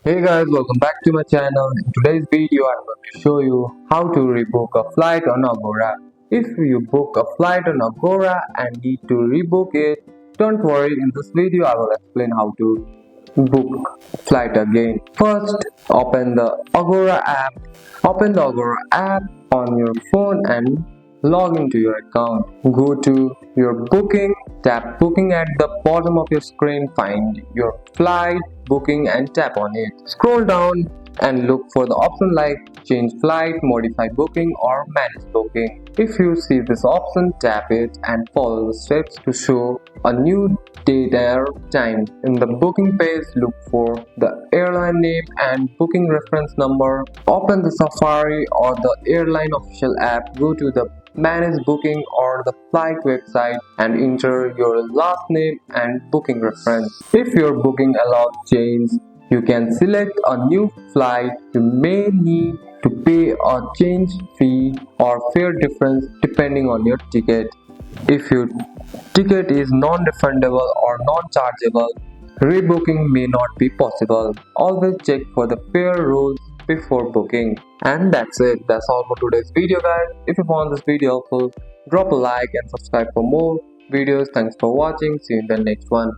Hey guys, welcome back to my channel. In today's video, I'm going to show you how to rebook a flight on Agoda. If you book a flight on Agoda and need to rebook it, don't worry, in this video I will explain how to book flight again. First, open the Agoda app. Open the Agoda app on your phone and log into your account. Go to your booking, tap booking at the bottom of your screen, find your flight booking and tap on it. Scroll down and look for the option like change flight, modify booking or manage booking. If you see this option, tap it and follow the steps to show a new date or time. In the booking page, look for the airline name and booking reference number. Open the Safari or the airline official app. Go to the manage booking or the flight website and enter your last name and booking reference. If your booking allows change, you can select a new flight. You may need to pay a change fee or fare difference depending on your ticket. If your ticket is non-refundable or non-chargeable, rebooking may not be possible. Always check for the fare rules before booking. And that's it. That's all for today's video, guys. If you found this video helpful, drop a like and subscribe for more videos. Thanks for watching. See you in the next one.